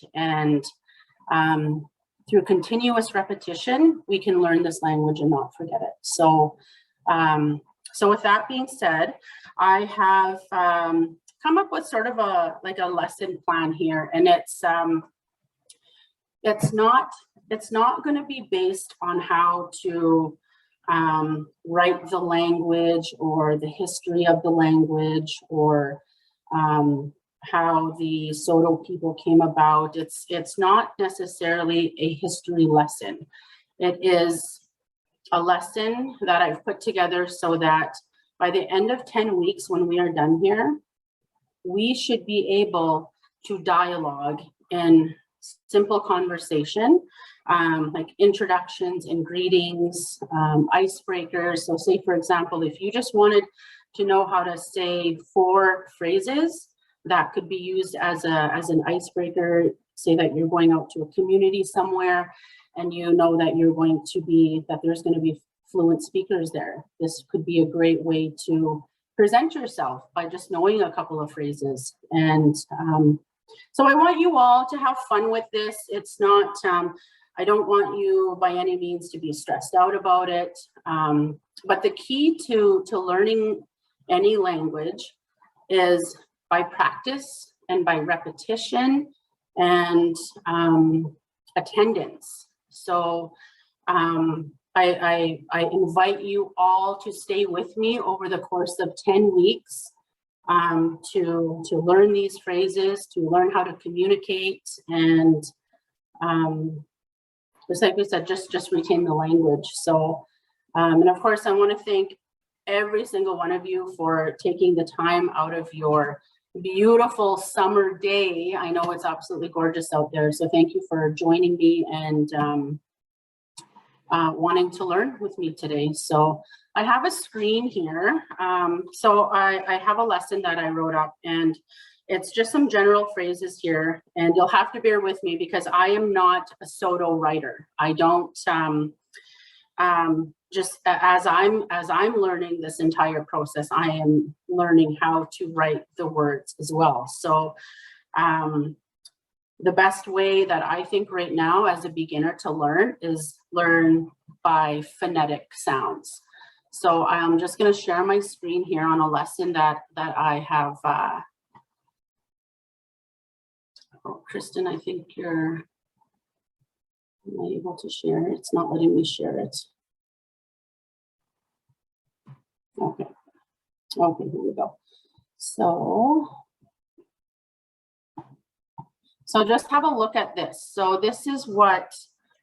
fast. And through continuous repetition, we can learn this language and not forget it. So, so with that being said, I have come up with sort of a lesson plan here, and it's not going to be based on how to write the language or the history of the language or how the Saulteaux people came about. It's not necessarily a history lesson. It is a lesson that I've put together so that by the end of 10 weeks, when we are done here, we should be able to dialogue in simple conversation, like introductions and greetings, icebreakers. So say, for example, if you just wanted to know how to say 4 phrases that could be used as an icebreaker, say that you're going out to a community somewhere and you know that there's going to be fluent speakers there. This could be a great way to present yourself by just knowing a couple of phrases. And so I want you all to have fun with this. It's not, I don't want you by any means to be stressed out about it. But the key to learning any language is by practice and by repetition and attendance. So I invite you all to stay with me over the course of 10 weeks to learn these phrases, to learn how to communicate, and just like we said, just retain the language. So, and of course, I want to thank every single one of you for taking the time out of your beautiful summer day. I know it's absolutely gorgeous out there. So thank you for joining me and wanting to learn with me today. So I have a screen here. So I have a lesson that I wrote up, and it's just some general phrases here, and you'll have to bear with me because I am not a Saulteaux writer. I don't, just as I'm learning this entire process, I am learning how to write the words as well. So the best way that I think right now as a beginner to learn is learn by phonetic sounds. So I'm just going to share my screen here on a lesson that I have. Oh, Kristen, I think am I able to share it? It's not letting me share it. Okay, here we go. So just have a look at this. So this is what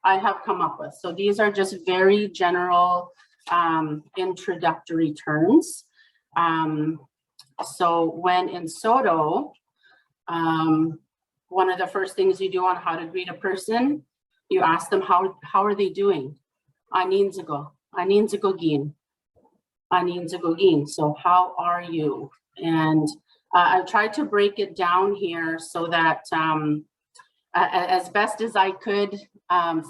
I have come up with. So these are just very general introductory terms. So when in Saulteaux, one of the first things you do on how to greet a person, you ask them how are they doing? Anin zago gin. Anin zago gin. So how are you? And I've tried to break it down here so that as best as I could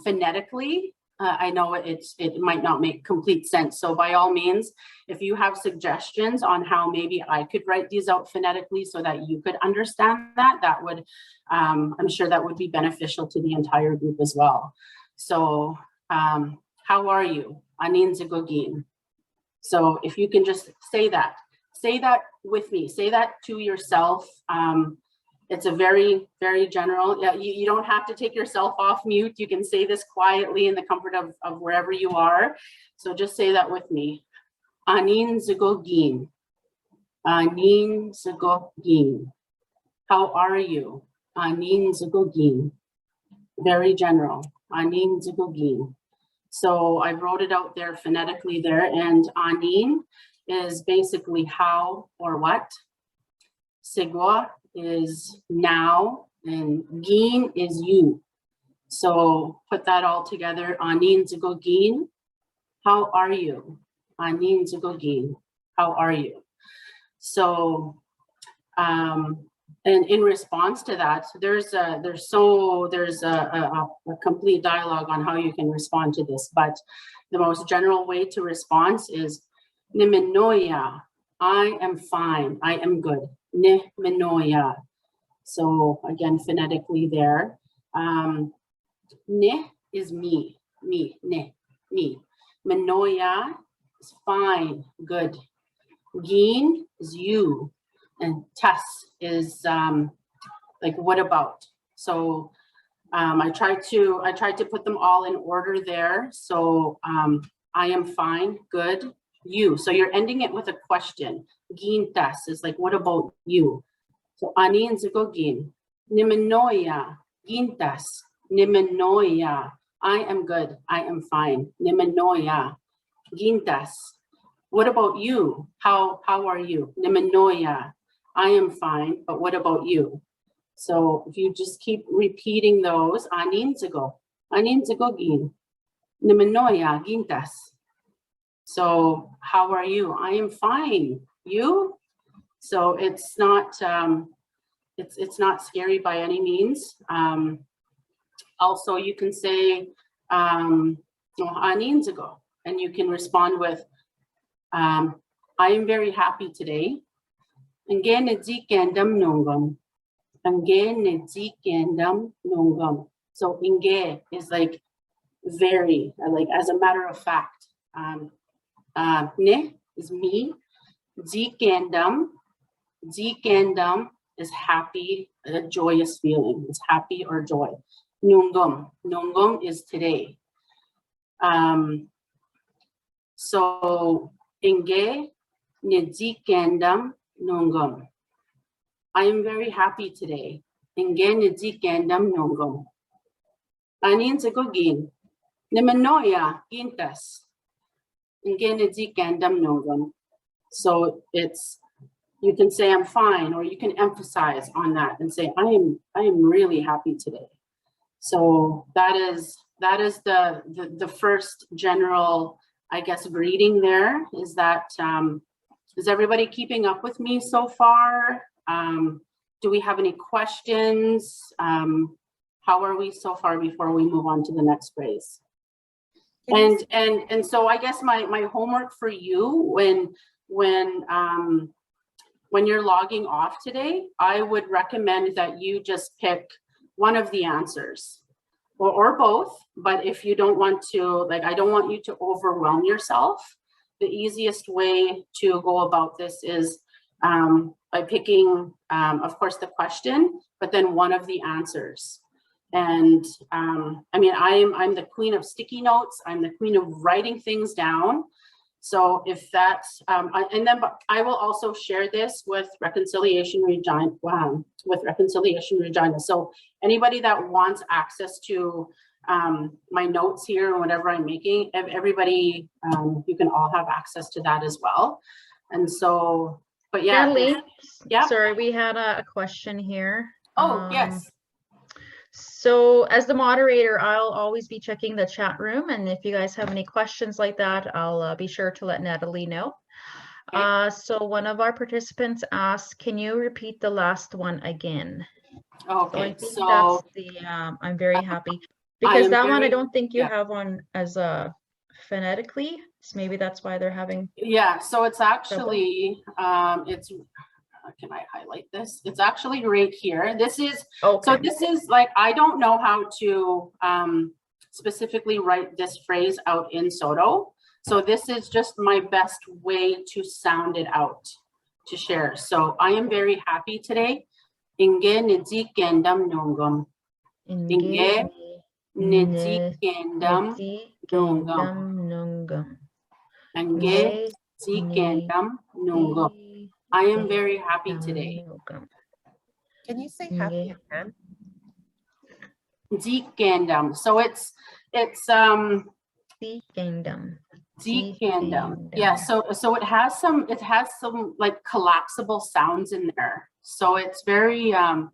phonetically. I know it might not make complete sense. So by all means, if you have suggestions on how maybe I could write these out phonetically so that you could understand that would, I'm sure that would be beneficial to the entire group as well. So how are you? Anin zagogin. So if you can just say that with me, say that to yourself. It's a very, very general, you don't have to take yourself off mute. You can say this quietly in the comfort of wherever you are. So just say that with me. Anin zagogin. Anin zagogin. How are you? Anin zagogin. Very general. Anin zagogin. So I wrote it out there phonetically there, and anin is basically how or what. Sigwa is now, and gin is you. So put that all together. Anin zagogin. How are you? Anin zagogin. How are you? So and in response to that, there's a complete dialogue on how you can respond to this, but the most general way to respond is Nimenoya. I am fine. I am good. Ne menoya. So again, phonetically there. Ne is me, ne, me. Manoya is fine, good. Gin is you, and tas is like what about? So I tried to put them all in order there. So I am fine, good. You. So you're ending it with a question. Gin tas is like what about you? So ani and zugogin. Nimenoya. Gintas. Nimenoya. I am good. I am fine. Nimenoya. Gintas. What about you? How are you? Nimenoya. I am fine, but what about you? So if you just keep repeating those, anin zugogin. Nimenoya. Gintas. So how are you? I am fine. You? So it's not scary by any means. Also, you can say anin ago, and you can respond with I am very happy today. Nge nongam nongam. Nge nongam. So nge is like very, like as a matter of fact. Ne is me. Zikandam is happy, a joyous feeling. It's happy or joy. Nungum is today. So inge nizikandam nungum. I am very happy today. Inge nizikandam nungum. Anin zagogin. Nimanoya gintas. Inge nizikandam nungum. So it's, you can say I'm fine, or you can emphasize on that and say I am really happy today. So that is the first general, I guess, greeting there. Is that is everybody keeping up with me so far? Do we have any questions? How are we so far before we move on to the next phrase? And so I guess my homework for you when you're logging off today, I would recommend that you just pick one of the answers or both. But if you don't want to, like, I don't want you to overwhelm yourself. The easiest way to go about this is by picking, of course, the question, but then one of the answers. And I mean, I'm the queen of sticky notes. I'm the queen of writing things down. So if that's, and then I will also share this with Reconciliation Regina, So anybody that wants access to my notes here or whatever I'm making, everybody, you can all have access to that as well. And so, but yeah. Natalie, yeah. Sorry, we had a question here. Oh, yes. So as the moderator, I'll always be checking the chat room. And if you guys have any questions like that, I'll be sure to let Natalie know. Okay. So one of our participants asked, can you repeat the last one again? Okay, so that's the, I'm very happy. Because that one, I don't think you have one as a phonetically. So maybe that's why they're having. Yeah, so it's actually, it's, can I highlight this? It's actually right here. This is, okay. So this is like, I don't know how to specifically write this phrase out in Saulteaux. So this is just my best way to sound it out, to share. So I am very happy today. Inge nizikendam nongam. Inge nizikendam nongam. Inge nizikendam nongam. I am very happy today. Can you say happy again? Zikandam. So it's Zikandam. Zikandam. Yeah, so it has some like collapsible sounds in there. So it's very and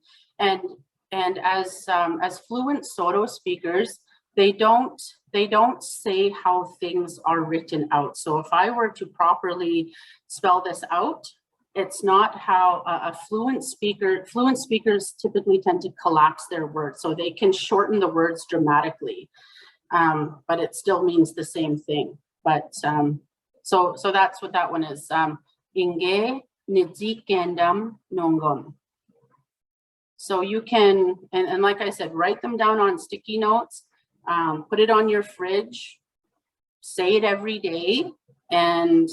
as fluent Saulteaux speakers, they don't say how things are written out. So if I were to properly spell this out, it's not how a fluent speakers typically tend to collapse their words. So they can shorten the words dramatically, but it still means the same thing. But so that's what that one is. Inge nizikandam nongam. So you can, and like I said, write them down on sticky notes, put it on your fridge, say it every day, and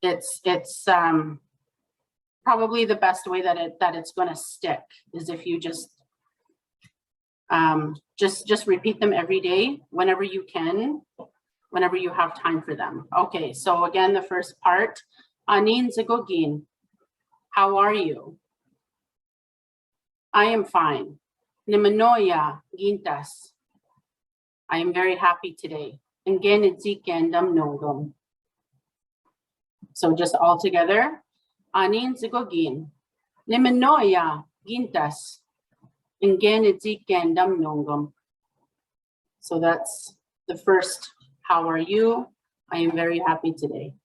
it's probably the best way that it's going to stick is if you just repeat them every day whenever you can, whenever you have time for them. Okay, so again, the first part, Anin Zagogin, how are you? I am fine. Nimanoya gintas. I am very happy today. So just all together, Anin Zagogin, Nimanoya gintas. So that's the first, how are you? I am very happy today.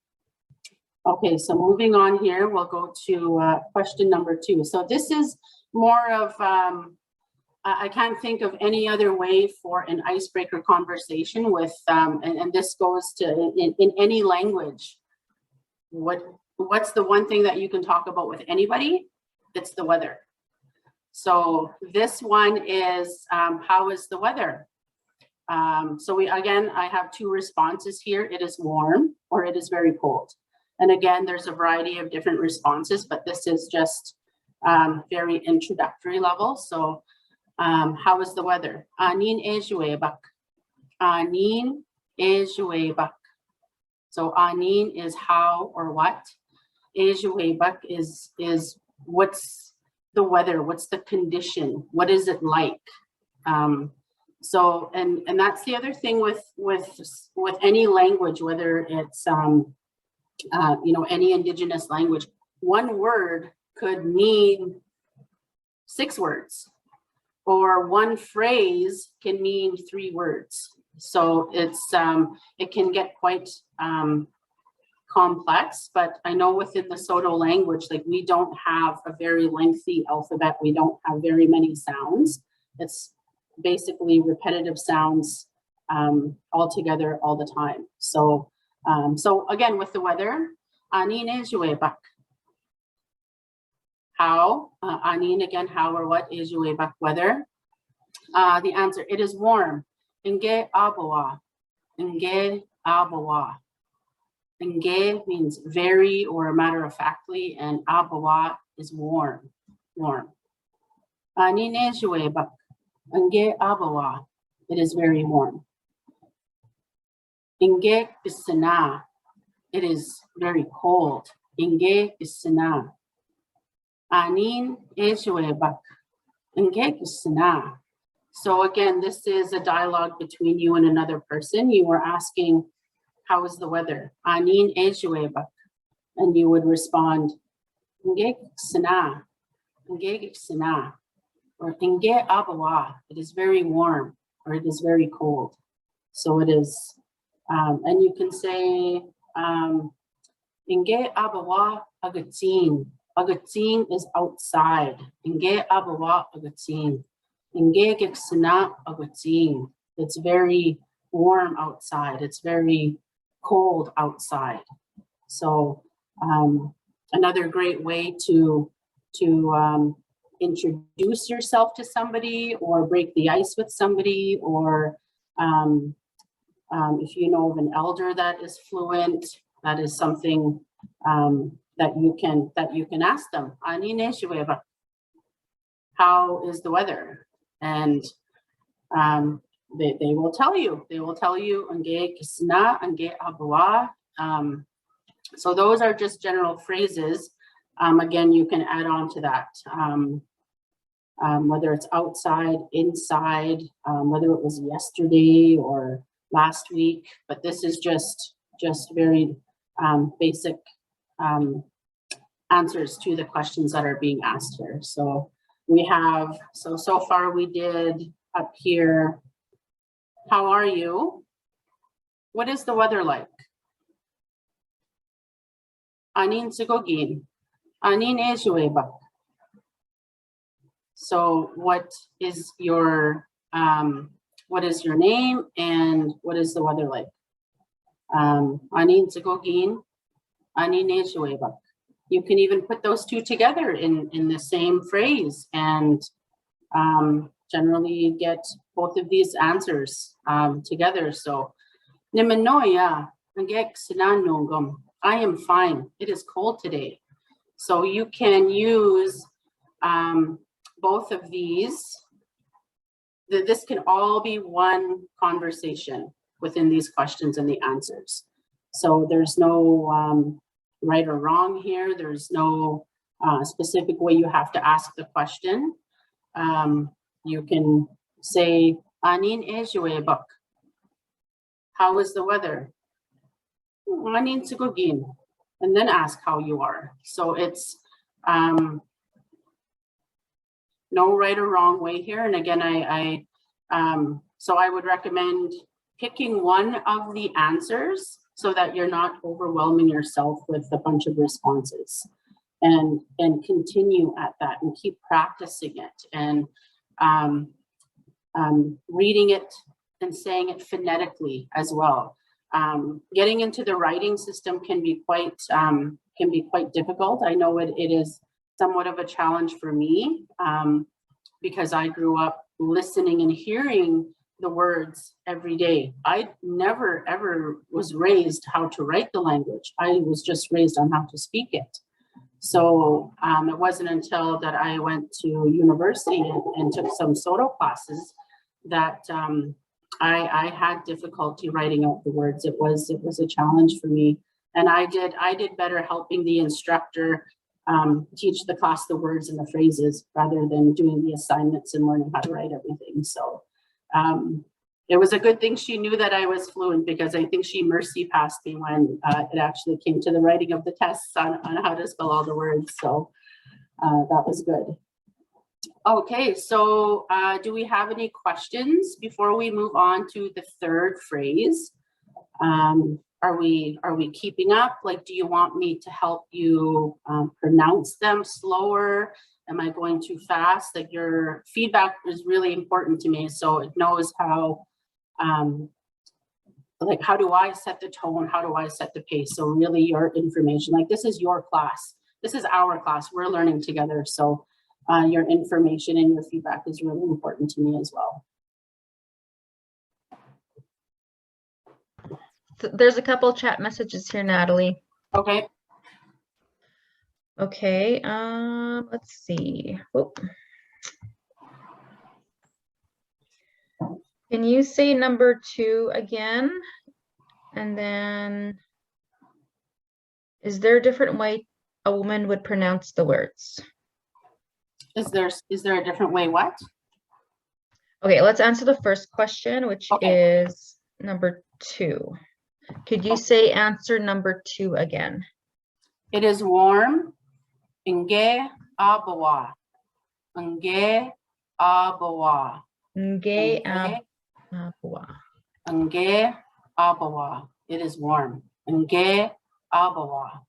Okay, so moving on here, we'll go to question number 2. So this is more of, I can't think of any other way for an icebreaker conversation with, and this goes to in any language. What's the one thing that you can talk about with anybody? It's the weather. So this one is, how is the weather? So I have 2 responses here. It is warm or it is very cold. And again, there's a variety of different responses, but this is just very introductory level. So how is the weather? Anin ejuebak. Anin ejuebak. So anin is how or what. Ejuebak is what's the weather, what's the condition, what is it like? So and that's the other thing with any language, whether it's any indigenous language, one word could mean 6 words, or one phrase can mean 3 words. So it's it can get quite complex, but I know within the Saulteaux language, like we don't have a very lengthy alphabet. We don't have very many sounds. It's basically repetitive sounds all together all the time. So so again, with the weather, Anin ejuebak. How? Anin again, how or what? Ejuebak weather. The answer, it is warm. Nge abawa. Nge abawa. Nge means very or matter of factly, and abawa is warm. Warm. Anin ejuebak. Nge abawa. It is very warm. Inge isana. It is very cold. Inge isana. Anin ejuebak. Inge isana. So again, this is a dialogue between you and another person. You were asking, how is the weather? Anin ejuebak. And you would respond, Inge isana. Inge isana. Or Inge abawa. It is very warm, or it is very cold. So it is, and you can say, Inge abawa agatin. Agatin is outside. Inge abawa agatin. Inge giksana agatin. It's very warm outside. It's very cold outside. So another great way to introduce yourself to somebody or break the ice with somebody, or if you know of an elder that is fluent, that is something that you can ask them. How is the weather? And they will tell you. They will tell you. So those are just general phrases. Again, you can add on to that. Whether it's outside, inside, whether it was yesterday or last week, but this is just very basic answers to the questions that are being asked here. So we have, so far we did up here, how are you? What is the weather like? Anin sigogin. Anin ejuebak. So what is your name and what is the weather like? Anin sigogin. Anin ejuebak. You can even put those two together in the same phrase and generally get both of these answers together. So, Nimanoya, I am fine. It is cold today. So you can use both of these. This can all be one conversation within these questions and the answers. So there's no right or wrong here. There's no specific way you have to ask the question. You can say, Anin ejuebak. How is the weather? Anin sigugin. And then ask how you are. So it's no right or wrong way here. And again, so I would recommend picking one of the answers so that you're not overwhelming yourself with a bunch of responses, and continue at that and keep practicing it and reading it and saying it phonetically as well. Getting into the writing system can be quite difficult. I know it is somewhat of a challenge for me because I grew up listening and hearing the words every day. I never ever was raised how to write the language. I was just raised on how to speak it. So it wasn't until that I went to university and took some Saulteaux classes that I had difficulty writing out the words. It was a challenge for me, and I did better helping the instructor teach the class the words and the phrases rather than doing the assignments and learning how to write everything. So it was a good thing she knew that I was fluent, because I think she mercy passed me when it actually came to the writing of the tests on how to spell all the words. So that was good. Okay, so do we have any questions before we move on to the third phrase? Are we keeping up? Like, do you want me to help you pronounce them slower? Am I going too fast? Like, your feedback is really important to me, so it knows how, like, how do I set the tone? How do I set the pace? So really your information, like, this is your class. This is our class. We're learning together. So your information and your feedback is really important to me as well. There's a couple chat messages here, Natalie. Okay. Okay, let's see. Oh. Can you say number 2 again? And then, is there a different way a woman would pronounce the words? Is there a different way? What? Okay, let's answer the first question, which Okay. is number 2. Could you say answer number 2 again? It is warm. Nge abawa. Nge abawa. Nge Nge abawa. Nge abawa. It is warm. Nge abawa.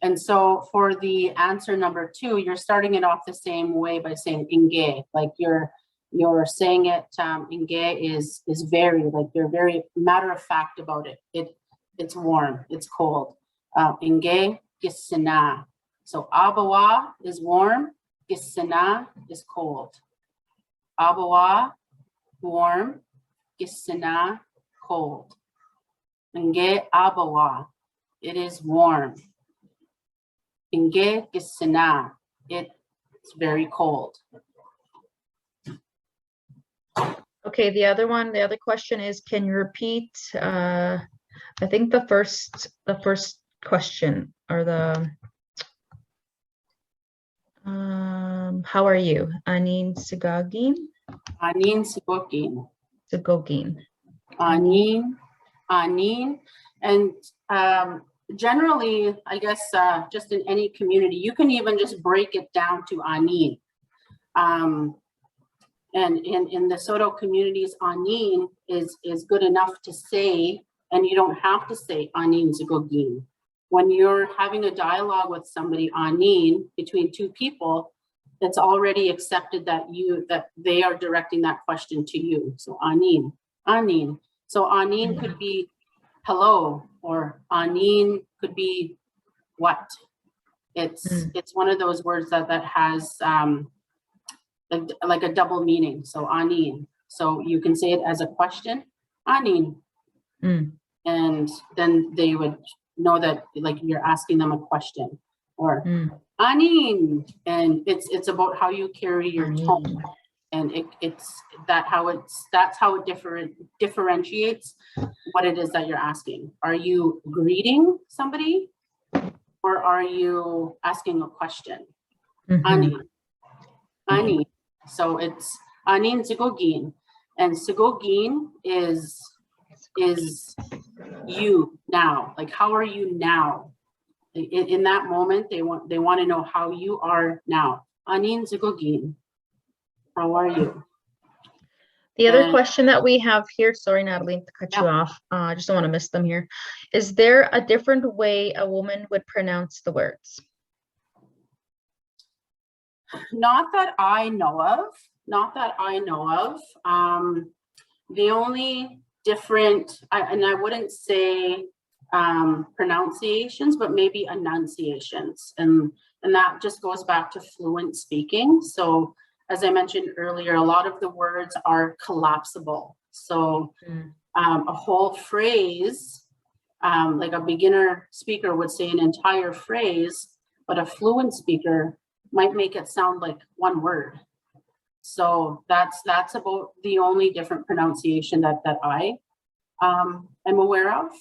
And so for the answer number 2, you're starting it off the same way by saying inge, like you're saying it. Inge is very, like, you're very matter of fact about it. It's warm, it's cold. Inge gisina. So abawa is warm, gisina is cold. Abawa, warm, gisina, cold. Inge abawa, it is warm. Inge gisina, it's very cold. Okay, the other question is, can you repeat I think the first question, or the how are you? Anin sigagin? Anin sigogin. Sigogin. Anin. And generally, I guess just in any community, you can even just break it down to anin. And in the Saulteaux communities, anin is good enough to say, and you don't have to say anin sigogin. When you're having a dialogue with somebody, anin, between two people, it's already accepted that they are directing that question to you. So anin. So anin could be hello, or anin could be what. It's one of those words that has like a double meaning. So anin. So you can say it as a question, anin. And then they would know that like you're asking them a question, or anin. And it's about how you carry your tone. And that's how it differentiates what it is that you're asking. Are you greeting somebody, or are you asking a question? Ani. Ani. So it's anin sigogin. And sigogin is you now. Like, how are you now? In that moment, they want to know how you are now. Anin sigogin. How are you? The other question that we have here, sorry, Natalie, to cut you off. I just don't want to miss them here. Is there a different way a woman would pronounce the words? Not that I know of. Not that I know of. The only different, and I wouldn't say pronunciations, but maybe enunciations, and that just goes back to fluent speaking. So as I mentioned earlier, a lot of the words are collapsible. So a whole phrase, like a beginner speaker would say an entire phrase, but a fluent speaker might make it sound like one word. So that's about the only different pronunciation that I am aware of.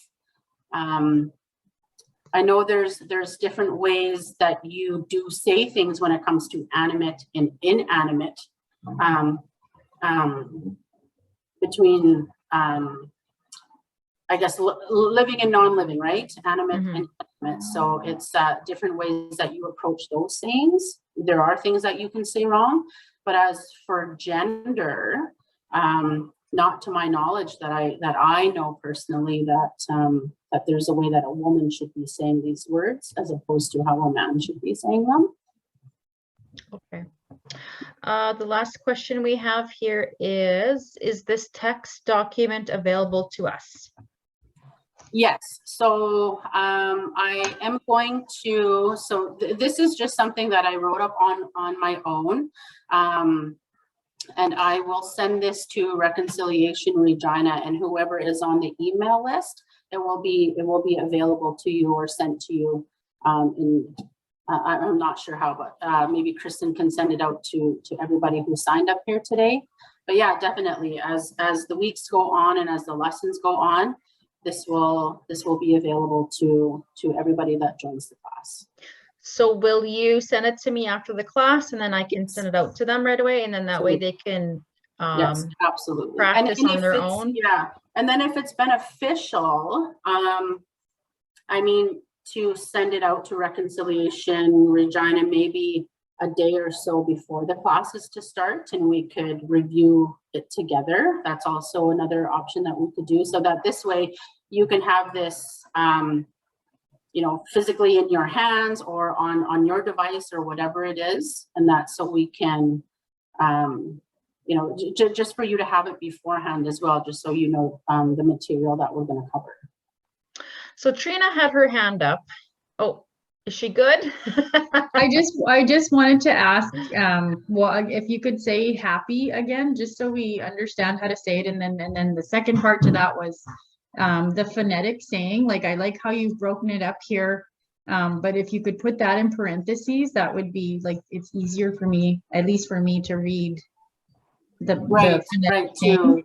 I know there's different ways that you do say things when it comes to animate and inanimate, between I guess living and non-living, right? Animate and inanimate. So it's different ways that you approach those sayings. There are things that you can say wrong, but as for gender, not to my knowledge that I know personally that there's a way that a woman should be saying these words as opposed to how a man should be saying them. Okay. The last question we have here is this text document available to us? Yes, so I am going to, this is just something that I wrote up on my own. And I will send this to Reconciliation Regina, and whoever is on the email list, it will be available to you or sent to you. I'm not sure how, but maybe Kristen can send it out to everybody who signed up here today. But yeah, definitely, as the weeks go on and as the lessons go on, this will be available to everybody that joins the class. So will you send it to me after the class, and then I can send it out to them right away, and then that way they can yes, absolutely practice on their own? Yeah, and then if it's beneficial, I mean, to send it out to Reconciliation Regina maybe a day or so before the classes to start, and we could review it together. That's also another option that we could do, so that this way you can have this you know, physically in your hands or on your device or whatever it is. And that's so we can, you know, just for you to have it beforehand as well, just so you know the material that we're going to cover. So Trina had her hand up. Oh, is she good? I just wanted to ask, well, if you could say happy again, just so we understand how to say it. And then the second part to that was the phonetic saying. Like, I like how you've broken it up here, but if you could put that in parentheses, that would be like, it's easier for me, at least for me, to read the phonetic saying.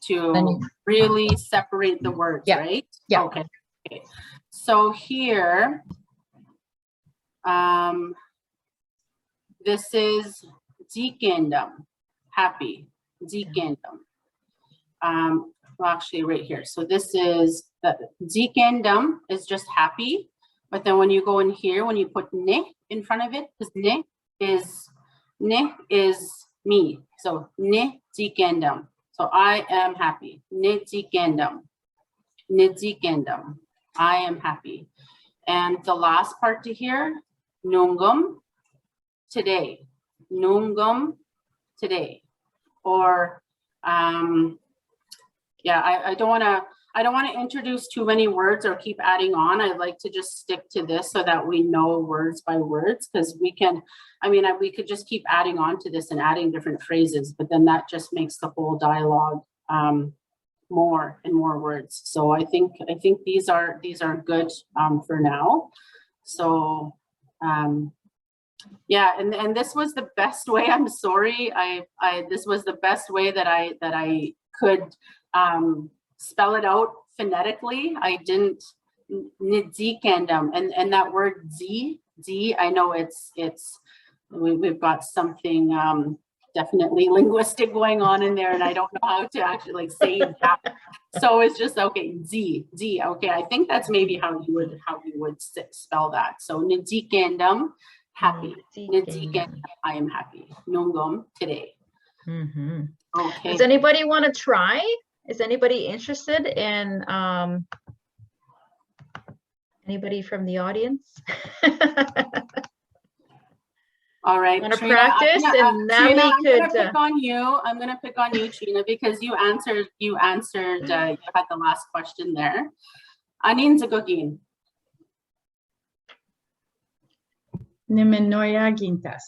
To really separate the words. Yeah. Right. Yeah. Okay. So here, this is Zikendum, happy, Zikendum. Well, actually right here. So this is the Zikendum is just happy, but then when you go in here, when you put ne in front of it, because ne is me. So ne Zikendum. So I am happy. Ne Zikendum. Ne Zikendum. I am happy. And the last part to here, nungum, today. Nungum, today. Or yeah, I don't want to, I don't want to introduce too many words or keep adding on. I'd like to just stick to this so that we know words by words, because we can, I mean, we could just keep adding on to this and adding different phrases, but then that just makes the whole dialogue more and more words. So I think these are good for now. So yeah, and this was the best way. I'm sorry. This was the best way that I could spell it out phonetically. I didn't and that word z, I know we've got something definitely linguistic going on in there, and I don't know how to actually like say that. So it's just okay, z. Okay, I think that's maybe how you would spell that. So nizikandam, happy. Nizikandam, I am happy. Nungum, today. Okay. Does anybody want to try? Is anybody interested in anybody from the audience? All right, Want to Trina, practice? And now Trina, we could. I'm gonna pick on you, Trina, because you answered. You had the last question there. Anin zagogin. Nimenoya gintas.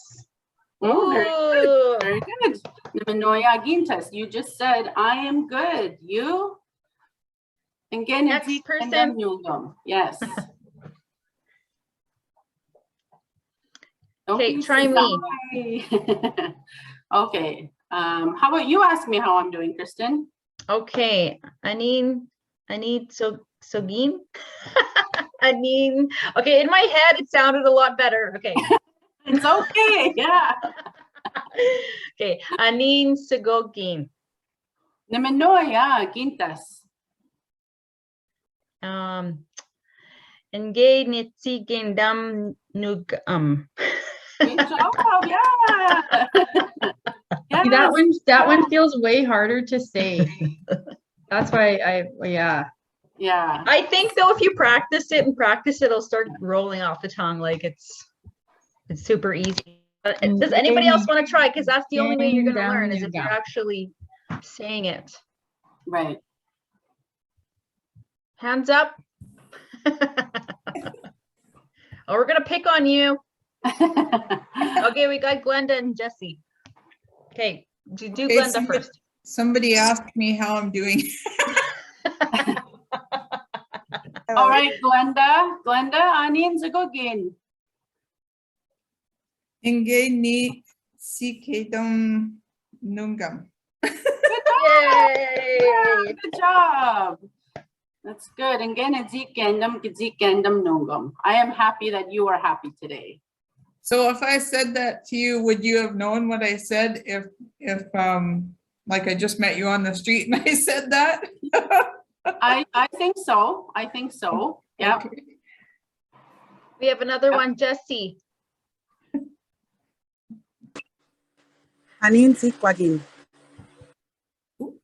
Oh, Ooh. very good. Nimenoya gintas. You just said I am good. You. Again, Next person. Yes. Okay, try me. Okay. How about you ask me how I'm doing, Kristen? Okay, I need sogin. Okay, in my head it sounded a lot better. Okay. It's okay, yeah. Okay, anin sagogin. Nimenoya gintas. Engay nitsigindam nugam. Good job, yeah. See, that one feels way harder to say. That's why yeah. Yeah. I think though, if you practice it, it'll start rolling off the tongue. Like it's super easy. But does anybody else want to try? Because that's the only way you're going to learn, is if you're actually saying it. Right. Hands up. Oh, we're going to pick on you. Okay, we got Glenda and Jesse. Okay, do Glenda first. Somebody asked me how I'm doing. All right, Glenda, anin zagogin. Ingay ni sikadam nungam. Yay! Good job. That's good. Again, zikandam nungam. I am happy that you are happy today. So if I said that to you, would you have known what I said if like I just met you on the street and I said that? I think so. I think so. Yeah. Okay. We have another one, Jesse. Anin zikwagin. Who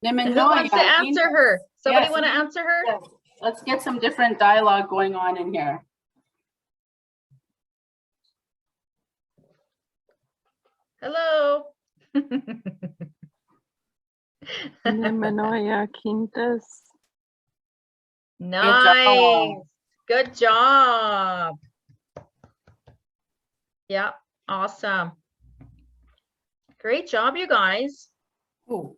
wants to answer her? Somebody want to answer her? Yes. Let's get some different dialogue going on in here. Hello. Nimenoya quintas. Nice. Good job. Yeah, awesome. Great job, you guys. Oh.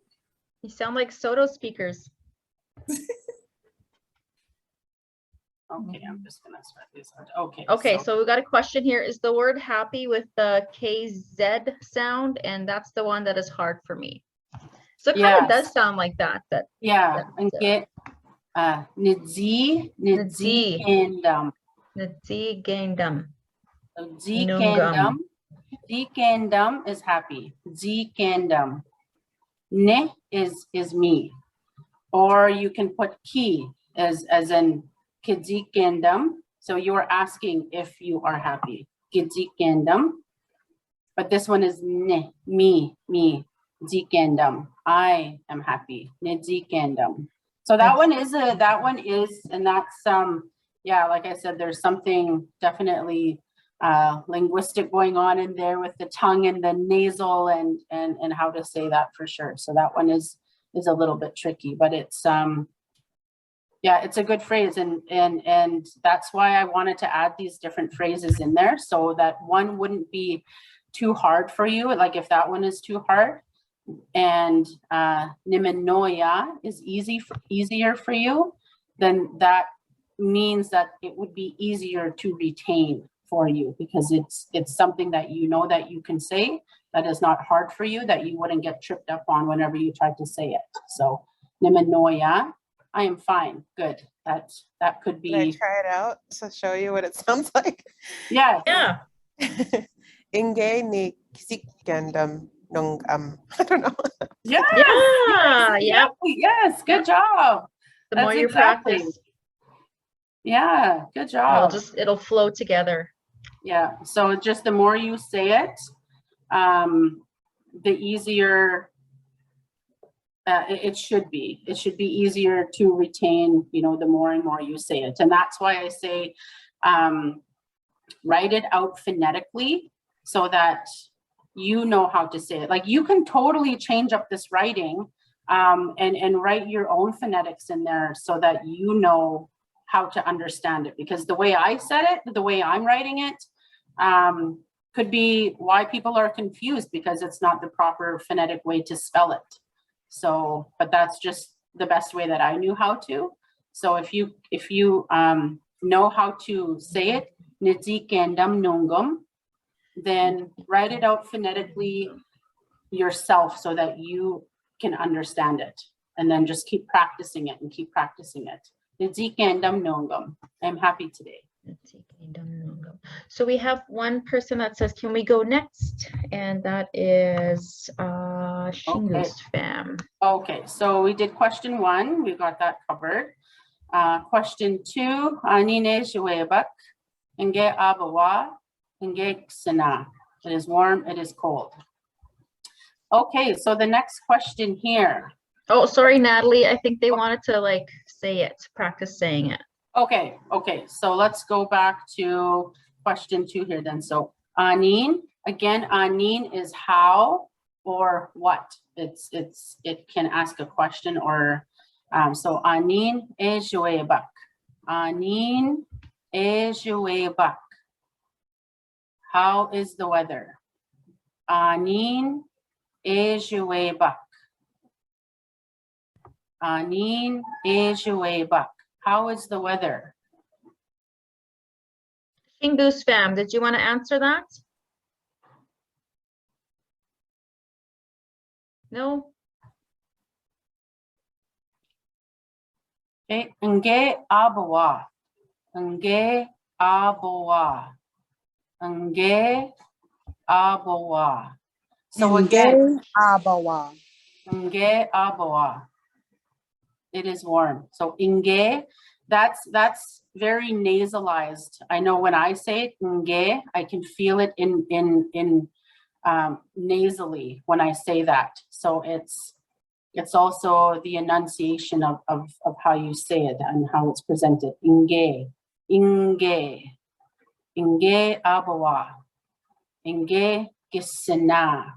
You sound like Saulteaux speakers. Okay, I'm just gonna start this out. Okay. Okay, so we got a question here. Is the word happy with the KZ sound? And that's the one that is hard for me. So it kind of does sound like that. Yeah, and get nidzi kandam. Nidzi gandam. So kandam is happy. Z kandam. Ne is me. Or you can put ki as in kidzi kandam. So you are asking if you are happy. Kidzi kandam. But this one is ne, me. Zikandam. I am happy. Nizikandam. So that one is, and that's yeah, like I said, there's something definitely linguistic going on in there with the tongue and the nasal and how to say that for sure. So that one is a little bit tricky, but it's Yeah, it's a good phrase, and that's why I wanted to add these different phrases in there so that one wouldn't be too hard for you. Like if that one is too hard, and nimenoya is easier for you, then that means that it would be easier to retain for you, because it's something that you know that you can say that is not hard for you, that you wouldn't get tripped up on whenever you try to say it. So nimenoya, I am fine. Good. That could Can I be. try it out to show you what it sounds like? Yeah. Yeah. Inge ni kisik gandam nung I don't know. Yes. Yeah. Yep. Yes. Good job. The more That's you exactly. practice, Yeah. Good job. it'll flow together. Yeah. So just the more you say it, the easier it should be. It should be easier to retain, you know, the more and more you say it. And that's why I say, write it out phonetically so that you know how to say it. Like you can totally change up this writing and write your own phonetics in there so that you know how to understand it. Because the way I said it, the way I'm writing it, could be why people are confused, because it's not the proper phonetic way to spell it. So, but that's just the best way that I knew how to. So if you know how to say it, nitsikendam nungum, then write it out phonetically yourself so that you can understand it. And then just keep practicing it and keep practicing it. Nitsikendam nungum. I'm happy today. So we have one person that says, can we go next? And that is Shingus fam. Okay, so we did question 1. We got that covered. Question 2, Anine Shuebak, Nge Abawa, Nge Ksana. It is warm, it is cold. Okay, so the next question here. Oh, sorry, Natalie. I think they wanted to like say it, practice saying it. Okay, so let's go back to question 2 here then. So Anin, again, Anin is how or what. It can ask a question or so Anin Ejuebak. Anin Ejuebak. How is the weather? Anin Ejuebak. Anin Ejuebak. How is the weather? Shingus fam, did you want to answer that? No? Okay, Nge Abawa. Nge Abawa. Nge Abawa. So again, Abawa. Nge Abawa. It is warm. So Nge, that's very nasalized. I know when I say it, Nge, I can feel it in nasally when I say that. So it's also the enunciation of how you say it and how it's presented. Nge, Nge, Nge Abawa, Nge Gisina,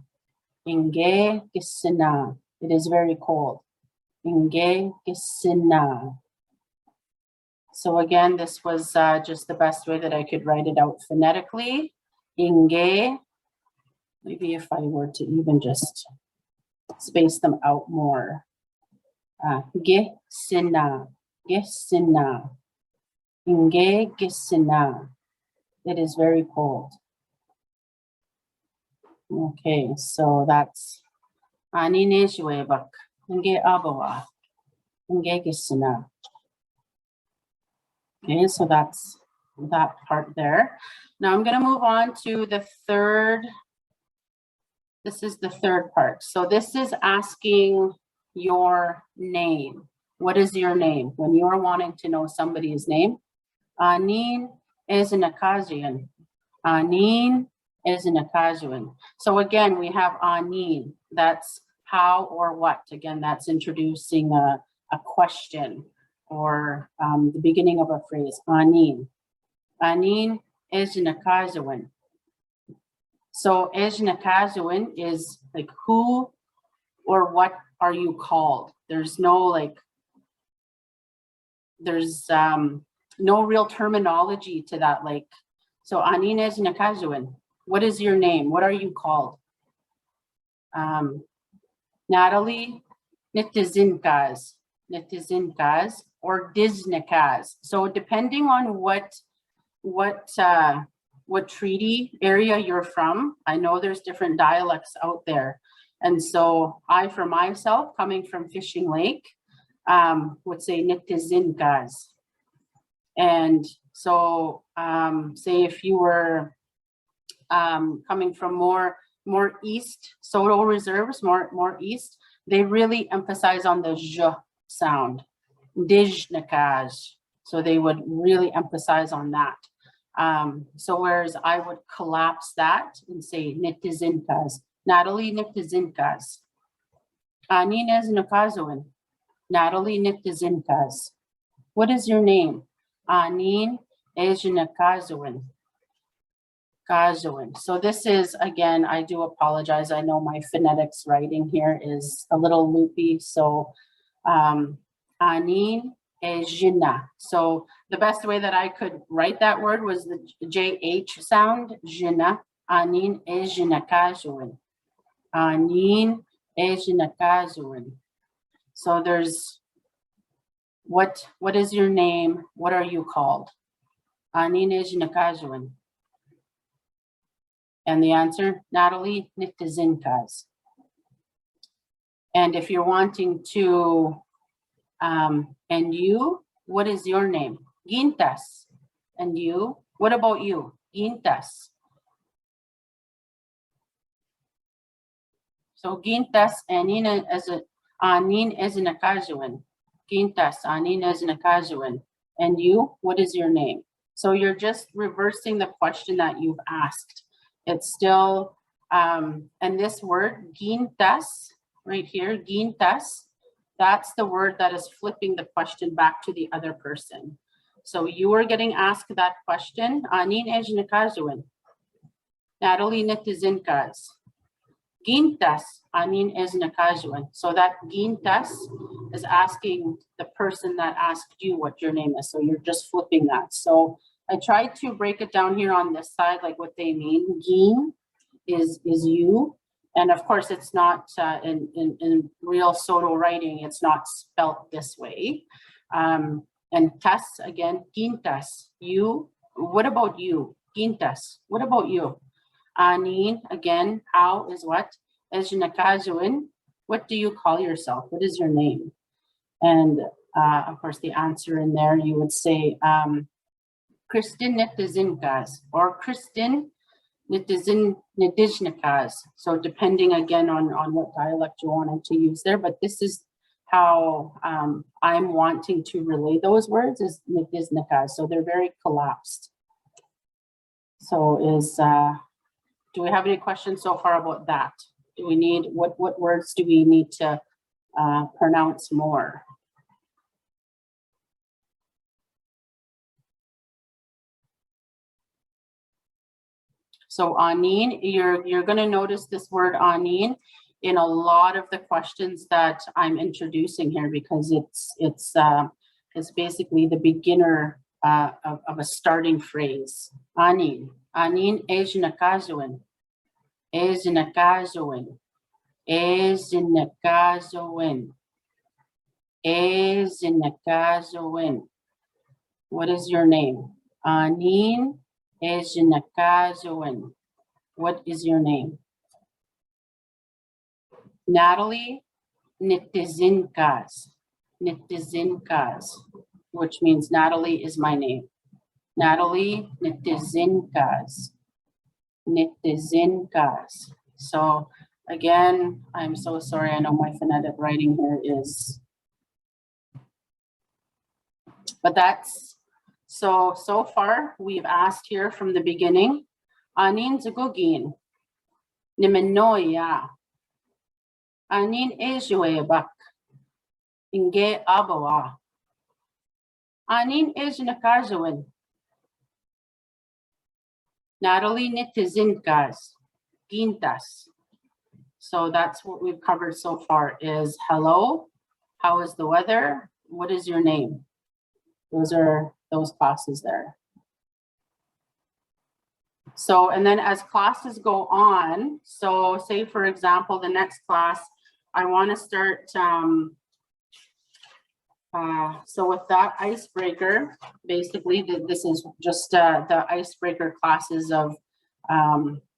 Nge Gisina. It is very cold. Nge Gisina. So again, this was just the best way that I could write it out phonetically. Nge. Maybe if I were to even just space them out more. Gisina, Gisina, Nge Gisina. It is very cold. Okay, so that's Anine Shuebak, Nge Abawa, Nge Gisina. Okay, so that's that part there. Now I'm going to move on to the third. This is the third part. So this is asking your name. What is your name? When you are wanting to know somebody's name, Anin is an occasion. Anin is an occasion. So again, we have Anin. That's how or what. Again, that's introducing a question or the beginning of a phrase. Anin. Anin is an occasion. So Ejnakazuin is like who or what are you called? There's no like there's no real terminology to that. Like, so Anines Nakazuin, what is your name? What are you called? Natalie Nitizinkaz, or Diznakaz. So depending on what treaty area you're from, I know there's different dialects out there. And so I, for myself, coming from Fishing Lake, would say Nitizinkaz. And so say if you were coming from more east, Saulteaux reserves, more east, they really emphasize on the j sound, Dijnakaz. So they would really emphasize on that. So whereas I would collapse that and say Nitizinkaz, Natalie Nitizinkaz. Anines Nakazuin, Natalie Nitizinkaz. What is your name? Anin Ejnakazuin. So this is, again, I do apologize. I know my phonetics writing here is a little loopy. So Anin Ejna. So the best way that I could write that word was the JH sound, Jina. Anin Ejnakazuin. Anin Ejnakazuin. So there's, what is your name? What are you called? Anin Ejnakazuin. And the answer, Natalie Nitizinkaz. And if you're wanting to, and you, what is your name? Gintas. And you, what about you? Gintas. So Gintas, Anin Eznakazuin. Gintas, Anin Eznakazuin. And you, what is your name? So you're just reversing the question that you've asked. It's still, and this word, gintas, right here, gintas, that's the word that is flipping the question back to the other person. So you are getting asked that question, Anin Ejnakazuin, Natalie Nitizinkaz. Gintas, Anin Eznakazuin. So that gintas is asking the person that asked you what your name is. So you're just flipping that. So I tried to break it down here on this side, like what they mean. Gin is you. And of course, it's not in real Saulteaux writing, it's not spelt this way. And tas, again, gintas, you. What about you? Gintas, what about you? Anin, again, how is what? Ejnakazuin, what do you call yourself? What is your name? And of course, the answer in there, you would say, Kristin Nitizinkaz, or Kristin Nitizinkaz. So depending again on what dialect you wanted to use there, but this is how I'm wanting to relay those words is Nitizinkaz. So they're very collapsed. So do we have any questions so far about that? Do we need, what words do we need to pronounce more? So Anin, you're going to notice this word Anin in a lot of the questions that I'm introducing here, because it's basically the beginner of a starting phrase. Anin, Anin Ejnakazuin, Ejnakazuin, Ejnakazuin, Ejnakazuin. What is your name? Anin Ejnakazuin. What is your name? Natalie Nitizinkaz. Nitizinkaz, which means Natalie is my name. Natalie Nitizinkaz. Nitizinkaz. So again, I'm so sorry. I know my phonetic writing here is, but that's, so far we've asked here from the beginning, Anin Zagugin, Nimenoya, Anin Ejuebak, Inge Abawa, Anin Ejnakazuin, Natalie Nitizinkaz, Gintas. So that's what we've covered so far is hello, how is the weather, what is your name? Those are those classes there. So, and then as classes go on, so say for example, the next class, I want to start, so with that icebreaker, basically this is just the icebreaker classes of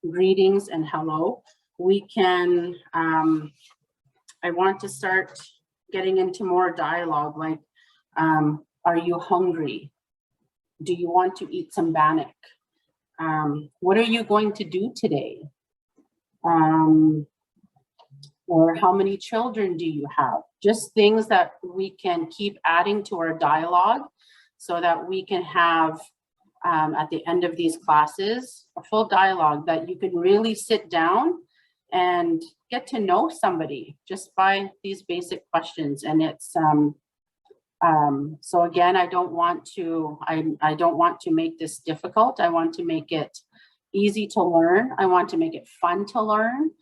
greetings and hello. We can, I want to start getting into more dialogue, like, are you hungry? Do you want to eat some bannock? What are you going to do today? Or how many children do you have? Just things that we can keep adding to our dialogue so that we can have, at the end of these classes, a full dialogue that you can really sit down and get to know somebody just by these basic questions. And it's, so again, I don't want to make this difficult. I want to make it easy to learn. I want to make it fun to learn.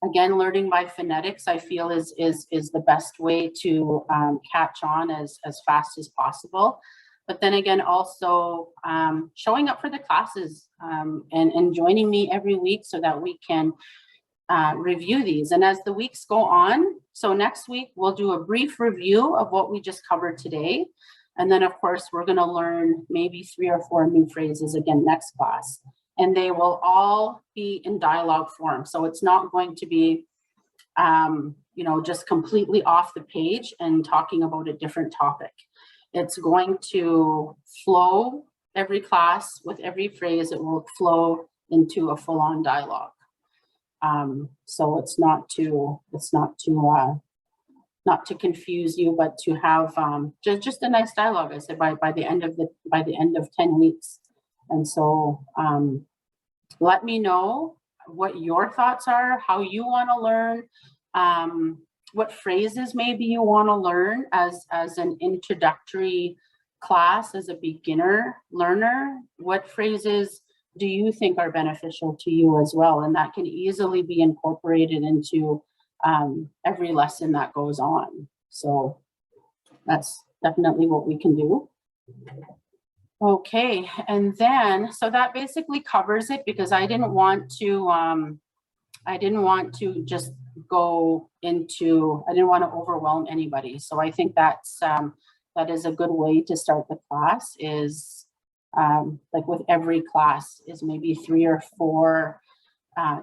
Again, learning by phonetics, I feel is the best way to catch on as fast as possible. But then again, also showing up for the classes and joining me every week so that we can review these. And as the weeks go on, so next week we'll do a brief review of what we just covered today. And then of course, we're going to learn maybe 3 or 4 new phrases again next class. And they will all be in dialogue form. So it's not going to be, you know, just completely off the page and talking about a different topic. It's going to flow every class with every phrase. It will flow into a full-on dialogue. So it's not to confuse you, but to have just a nice dialogue. I said by the end of 10 weeks. And so let me know what your thoughts are, how you want to learn, what phrases maybe you want to learn as an introductory class, as a beginner learner. What phrases do you think are beneficial to you as well? And that can easily be incorporated into every lesson that goes on. So that's definitely what we can do. Okay, and then, so that basically covers it, because I didn't want to just go into, I didn't want to overwhelm anybody. So I think that's, that is a good way to start the class, is like with every class is maybe 3 or 4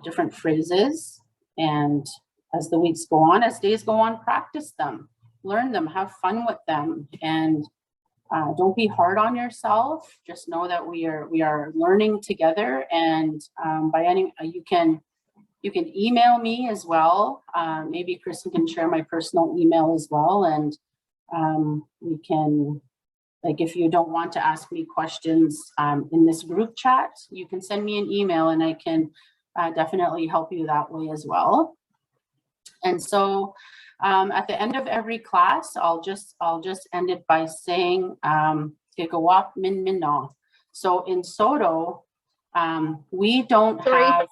different phrases. And as the weeks go on, as days go on, practice them, learn them, have fun with them, and don't be hard on yourself. Just know that we are learning together. And by any, you can email me as well. Maybe Kristen can share my personal email as well, and we can, like, if you don't want to ask me questions in this group chat, you can send me an email, and I can definitely help you that way as well. And so at the end of every class, I'll just end it by saying Gigawap Min Minong. So in Saulteaux, we don't have,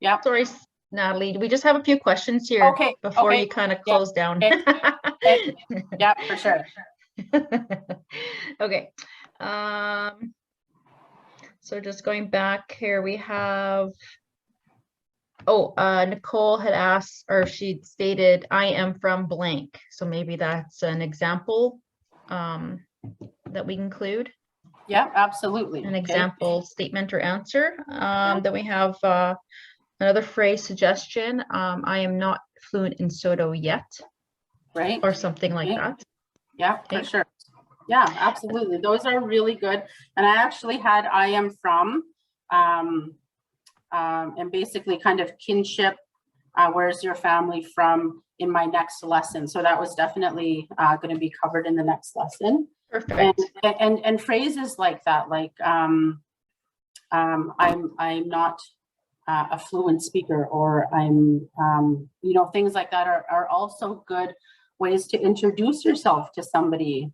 yeah. Sorry, Natalie, we just have a few questions here before you kind of close down. Yeah, for sure. Okay. So just going back here, we have, Nicole had asked, or she stated, I am from blank. So maybe that's an example that we include. Yeah, absolutely. An example statement or answer. Then we have another phrase suggestion. I am not fluent in Saulteaux yet. Right. Or something like that. Yeah, for sure. Yeah, absolutely. Those are really good. And I actually had I am from, and basically kind of kinship, where's your family from, in my next lesson. So that was definitely going to be covered in the next lesson. Perfect. And phrases like that, like I'm not a fluent speaker, or I'm, you know, things like that are also good ways to introduce yourself to somebody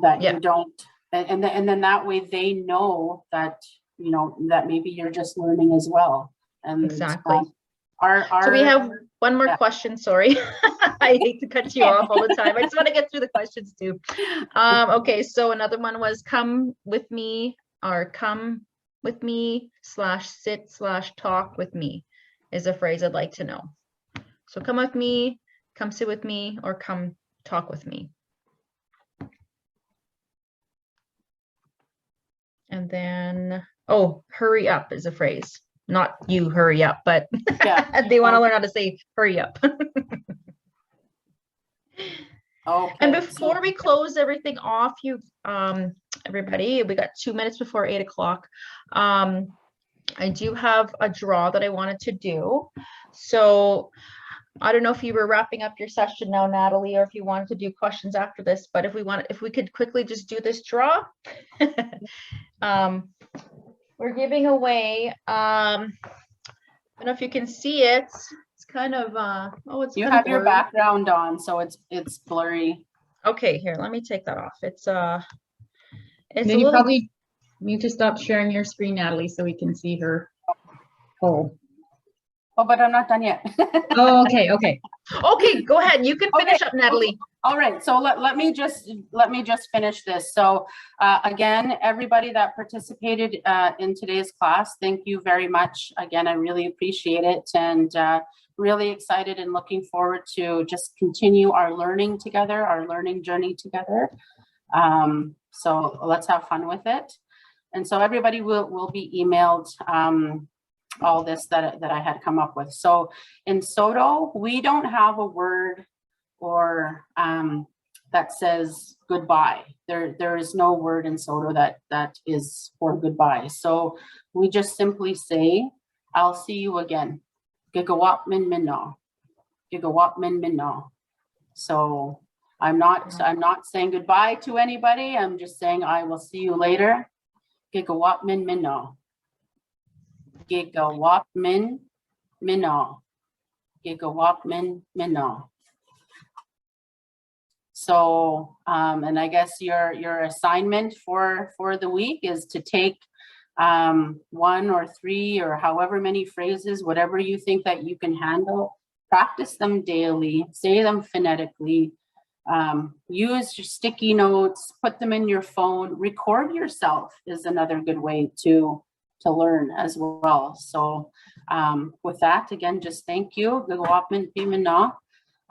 that you don't, and then that way they know that, you know, that maybe you're just learning as well. And exactly. so we have One more Yeah. question, sorry. I hate to cut you off all the time. I just want to get through the questions too. Okay, so another one was come with me, or come with me /sit /talk with me is a phrase I'd like to know. So come with me, come sit with me, or come talk with me. And then, oh, hurry up is a phrase. Not you hurry up, but Yeah. they want to learn how to say hurry up. Okay. And before we close everything off, everybody, we got 2 minutes before 8 o'clock. I do have a draw that I wanted to do. So I don't know if you were wrapping up your session now, Natalie, or if you wanted to do questions after this, but if we could quickly just do this draw. We're giving away, I don't know if you can see it. It's kind of, oh, it's You kind of have your blurry. background on, so it's blurry. Okay, here, let me take that off. It's a Then you little, probably need to stop sharing your screen, Natalie, so we can see her. Oh, Oh, but I'm not done yet. oh, okay, okay. okay, go ahead. You can finish Okay, up, Natalie. All right, so let me just finish this. So again, everybody that participated in today's class, thank you very much. Again, I really appreciate it, and really excited and looking forward to just continue our learning together, our learning journey together. So let's have fun with it. And so everybody will be emailed all this that I had come up with. So in Saulteaux, we don't have a word or that says goodbye. There is no word in Saulteaux that is for goodbye. So we just simply say, I'll see you again. Gigawap min minno. Gigawap min minno. So I'm not saying goodbye to anybody. I'm just saying I will see you later. Gigawap min minno. Gigawap min minno. Gigawap min minno. So, and I guess your assignment for the week is to take 1 or 3 or however many phrases, whatever you think that you can handle, practice them daily, say them phonetically, use your sticky notes, put them in your phone, record yourself is another good way to learn as well. So with that, again, just thank you.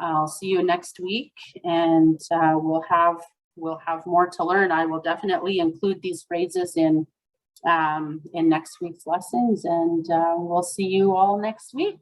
I'll see you next week, and we'll have more to learn. I will definitely include these phrases in next week's lessons, and we'll see you all next week.